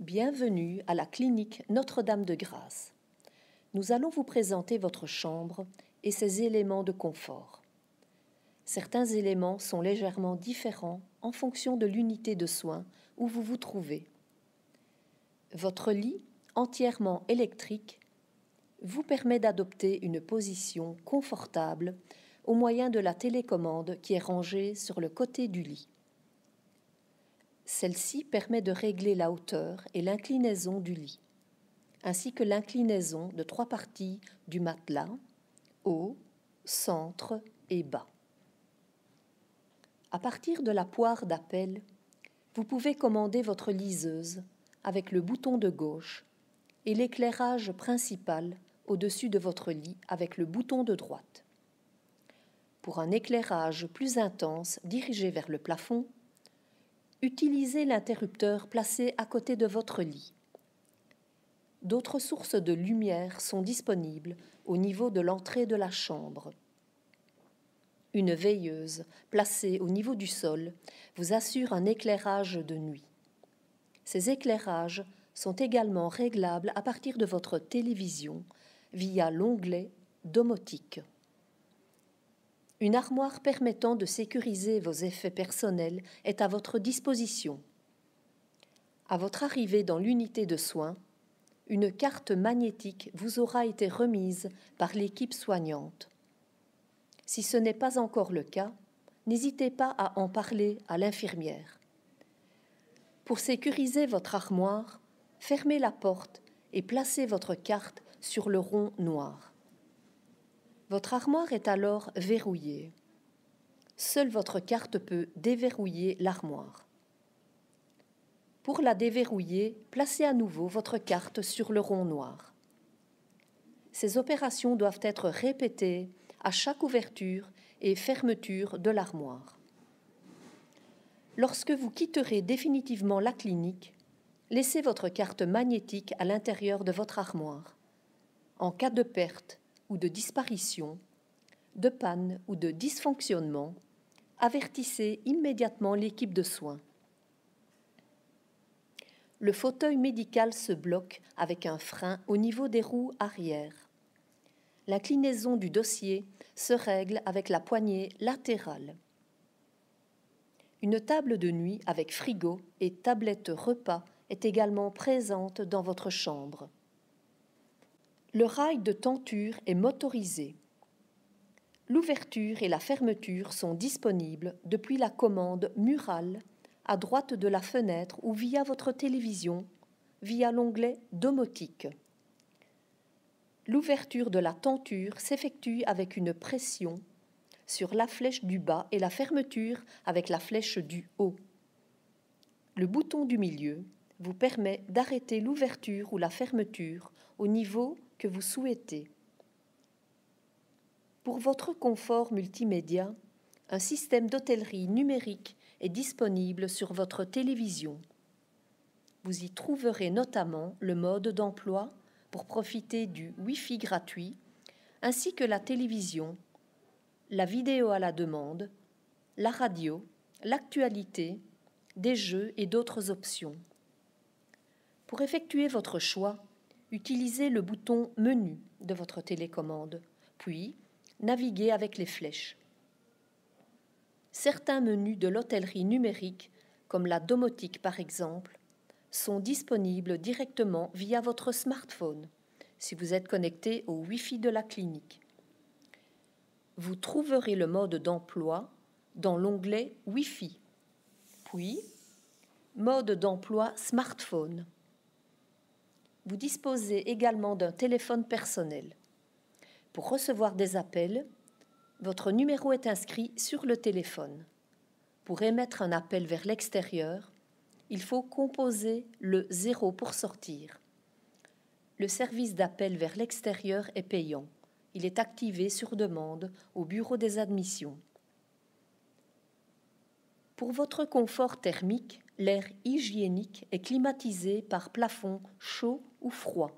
Bienvenue à la clinique Notre-Dame-de-Grâce. Nous allons vous présenter votre chambre et ses éléments de confort. Certains éléments sont légèrement différents en fonction de l'unité de soins où vous vous trouvez. Votre lit, entièrement électrique, vous permet d'adopter une position confortable au moyen de la télécommande qui est rangée sur le côté du lit. Celle-ci permet de régler la hauteur et l'inclinaison du lit, ainsi que l'inclinaison de 3 parties du matelas, haut, centre et bas. À partir de la poire d'appel, vous pouvez commander votre liseuse avec le bouton de gauche et l'éclairage principal au-dessus de votre lit avec le bouton de droite. Pour un éclairage plus intense dirigé vers le plafond, utilisez l'interrupteur placé à côté de votre lit. D'autres sources de lumière sont disponibles au niveau de l'entrée de la chambre. Une veilleuse placée au niveau du sol vous assure un éclairage de nuit. Ces éclairages sont également réglables à partir de votre télévision via l'onglet domotique. Une armoire permettant de sécuriser vos effets personnels est à votre disposition. À votre arrivée dans l'unité de soins, une carte magnétique vous aura été remise par l'équipe soignante. Si ce n'est pas encore le cas, n'hésitez pas à en parler à l'infirmière. Pour sécuriser votre armoire, fermez la porte et placez votre carte sur le rond noir. Votre armoire est alors verrouillée. Seule votre carte peut déverrouiller l'armoire. Pour la déverrouiller, placez à nouveau votre carte sur le rond noir. Ces opérations doivent être répétées à chaque ouverture et fermeture de l'armoire. Lorsque vous quitterez définitivement la clinique, laissez votre carte magnétique à l'intérieur de votre armoire. En cas de perte ou de disparition, de panne ou de dysfonctionnement, avertissez immédiatement l'équipe de soins. Le fauteuil médical se bloque avec un frein au niveau des roues arrière. L'inclinaison du dossier se règle avec la poignée latérale. Une table de nuit avec frigo et tablette repas est également présente dans votre chambre. Le rail de tenture est motorisé. L'ouverture et la fermeture sont disponibles depuis la commande murale à droite de la fenêtre ou via votre télévision, via l'onglet domotique. L'ouverture de la tenture s'effectue avec une pression sur la flèche du bas et la fermeture avec la flèche du haut. Le bouton du milieu vous permet d'arrêter l'ouverture ou la fermeture au niveau que vous souhaitez. Pour votre confort multimédia, un système d'hôtellerie numérique est disponible sur votre télévision. Vous y trouverez notamment le mode d'emploi pour profiter du Wi-Fi gratuit, ainsi que la télévision, la vidéo à la demande, la radio, l'actualité, des jeux et d'autres options. Pour effectuer votre choix, utilisez le bouton Menu de votre télécommande, puis naviguez avec les flèches. Certains menus de l'hôtellerie numérique, comme la domotique par exemple, sont disponibles directement via votre smartphone, si vous êtes connecté au Wi-Fi de la clinique. Vous trouverez le mode d'emploi dans l'onglet Wi-Fi, puis mode d'emploi smartphone. Vous disposez également d'un téléphone personnel. Pour recevoir des appels, votre numéro est inscrit sur le téléphone. Pour émettre un appel vers l'extérieur, il faut composer le 0 pour sortir. Le service d'appel vers l'extérieur est payant. Il est activé sur demande au bureau des admissions. Pour votre confort thermique, l'air hygiénique est climatisé par plafond chaud ou froid.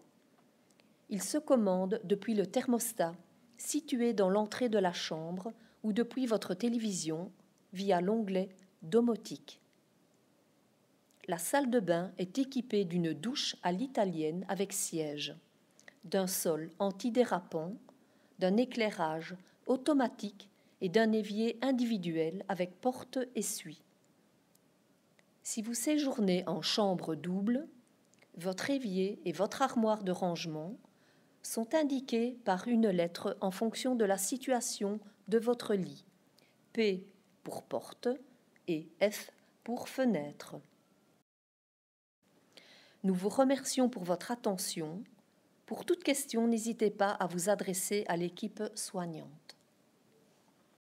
Il se commande depuis le thermostat situé dans l'entrée de la chambre ou depuis votre télévision via l'onglet domotique. la salle de bain est équipée d'une douche à l'italienne avec siège, d'un sol antidérapant, d'un éclairage automatique et d'un évier individuel avec porte-essuie. Si vous séjournez en chambre double, votre évier et votre armoire de rangement sont indiqués par une lettre en fonction de la situation de votre lit. P pour porte et F pour fenêtre. Nous vous remercions pour votre attention. Pour toute question, n'hésitez pas à vous adresser à l'équipe soignante.